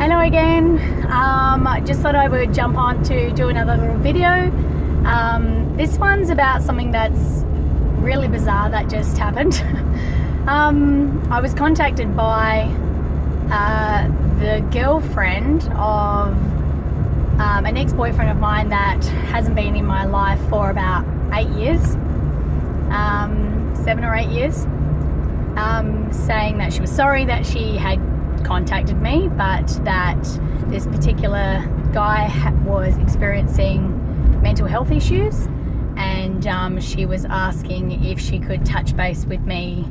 Hello again. I just thought I would jump on to do another little video. This one's about something that's really bizarre that just happened. I was contacted by the girlfriend of an ex-boyfriend of mine that hasn't been in my life for about 8 years, 7 or 8 years, saying that she was sorry that she had contacted me, but that this particular guy was experiencing mental health issues, and she was asking if she could touch base with me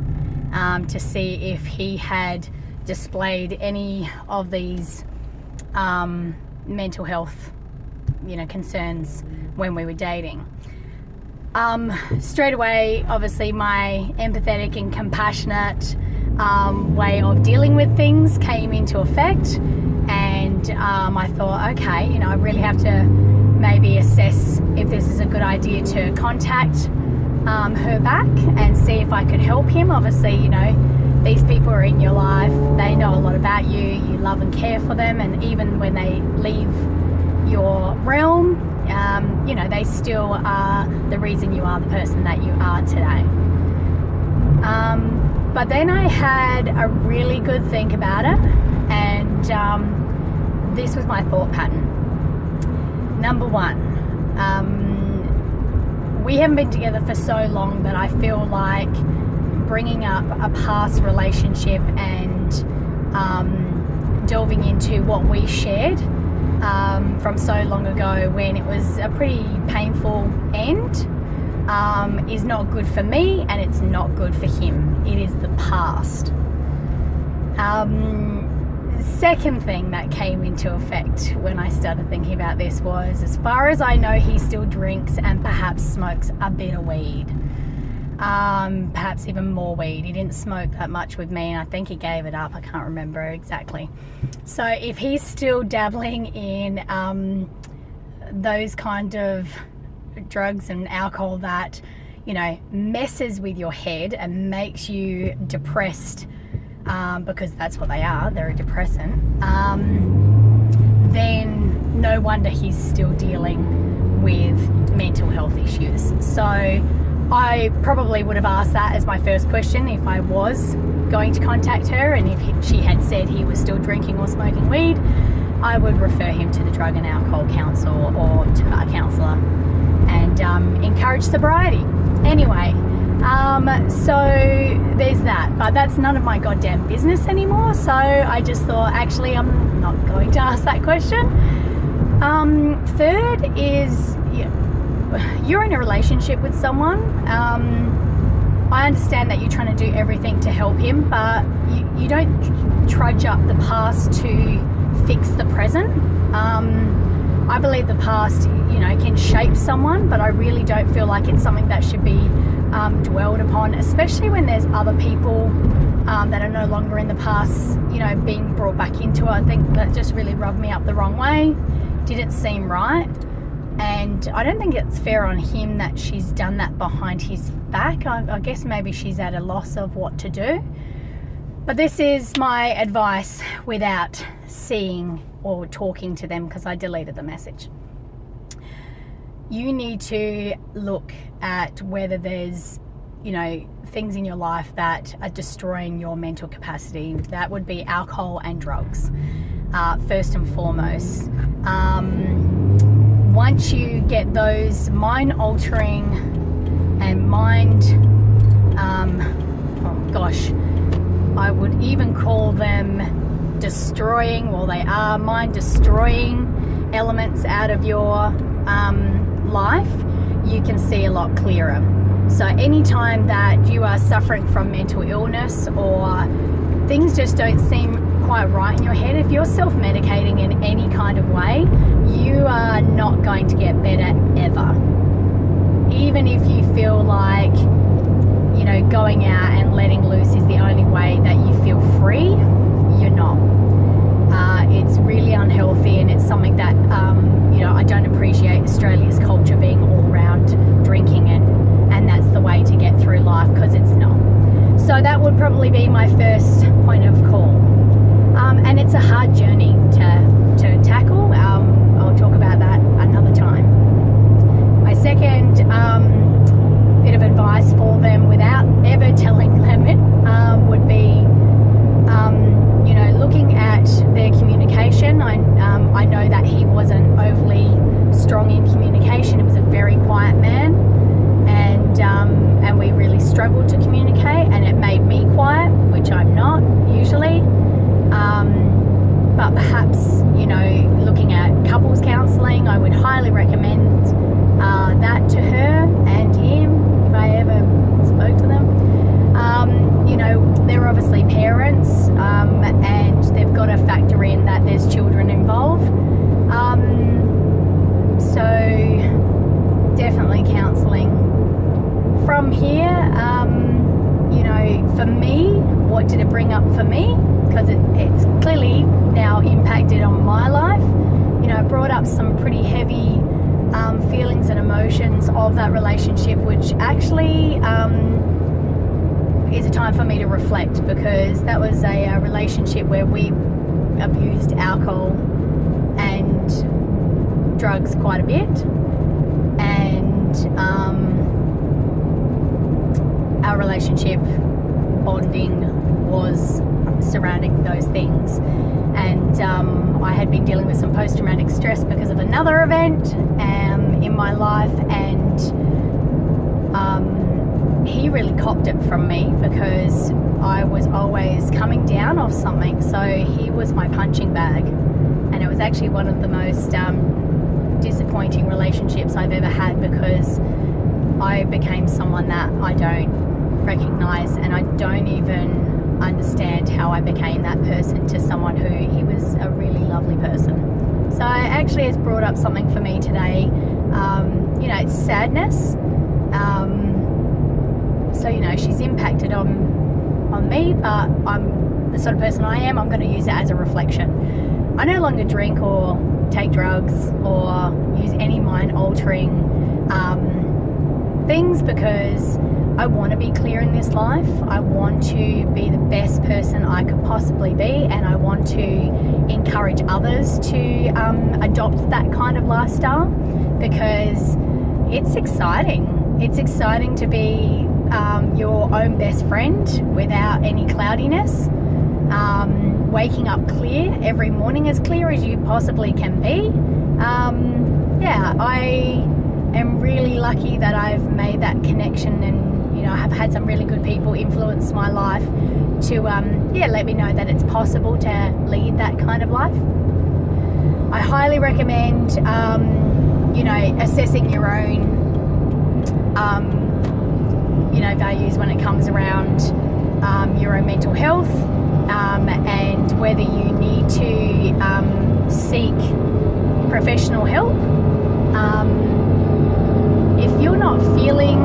to see if he had displayed any of these mental health, concerns when we were dating. Straight away, obviously, my empathetic and compassionate way of dealing with things came into effect, and I thought, okay, I really have to maybe assess if this is a good idea to contact her back and see if I could help him. Obviously, these people are in your life, they know a lot about you, you love and care for them, and even when they leave your realm, they still are the reason you are the person that you are today. But then I had a really good think about it, and this was my thought pattern. Number one, we haven't been together for so long that I feel like bringing up a past relationship and delving into what we shared from so long ago when it was a pretty painful end is not good for me, and it's not good for him. It is the past. Second thing that came into effect when I started thinking about this was, as far as I know, he still drinks and perhaps smokes a bit of weed. Perhaps even more weed. He didn't smoke that much with me, and I think he gave it up. I can't remember exactly. So if he's still dabbling in those kind of drugs and alcohol that messes with your head and makes you depressed, because that's what they are, they're a depressant, then no wonder he's still dealing with mental health issues. So I probably would have asked that as my first question if I was going to contact her, and if she had said he was still drinking or smoking weed, I would refer him to the Drug and Alcohol Council or to a counsellor and encourage sobriety. Anyway, so there's that, but that's none of my goddamn business anymore, so I just thought, actually, I'm not going to ask that question. Third is, you're in a relationship with someone. I understand that you're trying to do everything to help him, but you don't trudge up the past to fix the present. I believe the past, can shape someone, but I really don't feel like it's something that should be dwelled upon, especially when there's other people that are no longer in the past, being brought back into it. I think that just really rubbed me up the wrong way. Didn't seem right. And I don't think it's fair on him that she's done that behind his back. I guess maybe she's at a loss of what to do. But this is my advice without seeing or talking to them, because I deleted the message. You need to look at whether there's, things in your life that are destroying your mental capacity. That would be alcohol and drugs, first and foremost. Once you get those mind-altering and I would even call them destroying, well, they are mind-destroying elements out of your life, you can see a lot clearer. So anytime that you are suffering from mental illness or things just don't seem quite right in your head, if you're self-medicating in any kind of way, you are not going to get better ever. Even if you feel like, going out and letting loose is the only way that you feel free, you're not. It's really unhealthy, and it's something that, I don't appreciate Australia's culture being all around drinking, and that's the way to get through life, because it's not. So that would probably be my first point of call. And it's a hard journey to couples counselling. I would highly recommend that to her and him if I ever spoke to them. You know, they're obviously parents, and they've got to factor in that there's children involved. So definitely counselling. From here, you know, for me, what did it bring up for me? Because it's clearly now impacted on my life. You know, it brought up some pretty heavy feelings and emotions of that relationship, which actually is a time for me to reflect, because that was a relationship where we abused alcohol and drugs quite a bit, and our relationship bonding was surrounding those things. And I had been dealing with some post-traumatic stress because of another event in my life, and he really copped it from me because I was always coming down off something. So he was my punching bag, and it was actually one of the most disappointing relationships I've ever had, because I became someone that I don't recognize, and I don't even understand how I became that person to someone who he was a really lovely person. So it actually has brought up something for me today. You know, it's sadness. So, you know, she's impacted on me, but I'm the sort of person I am. I'm going to use it as a reflection. I no longer drink or take drugs or use any mind-altering things, because I want to be clear in this life. I want to be the best person I could possibly be, and I want to encourage others to adopt that kind of lifestyle, because it's exciting. It's exciting to be your own best friend without any cloudiness. Waking up clear every morning, as clear as you possibly can be. Yeah, I am really lucky that I've made that connection, and you know, I have had some really good people influence my life to let me know that it's possible to lead that kind of life. I highly recommend you know, assessing your own you know, values when it comes around your own mental health, and whether you need to seek professional help. If you're not feeling,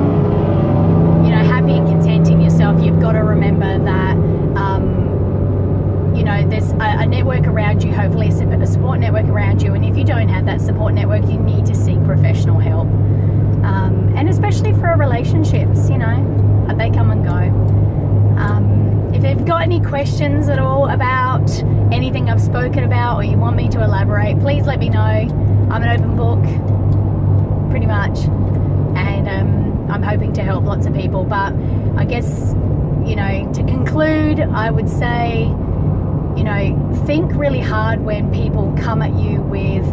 you know, happy and content in yourself, you've got to remember that you know, there's a network around you, hopefully a support network around you, and if you don't have that support network, you need to seek professional help. And especially for relationships, you know, they come and go. If you've got any questions at all about anything I've spoken about, or you want me to elaborate, please let me know. I'm an open book, pretty much, and I'm hoping to help lots of people. But I guess, you know, to conclude, I would say, you know, think really hard when people come at you with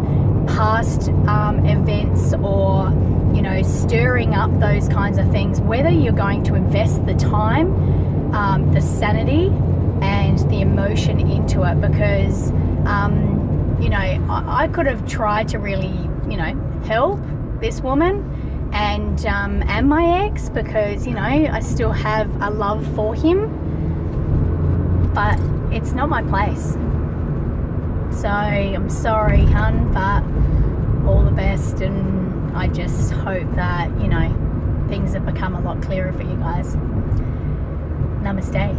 past events, or you know, stirring up those kinds of things, whether you're going to invest the time, the sanity and the emotion into it, because you know, I could have tried to really, you know, help this woman and my ex, because, you know, I still have a love for him, but it's not my place. So I'm sorry, hun, but all the best, and I just hope that, you know, things have become a lot clearer for you guys. Namaste.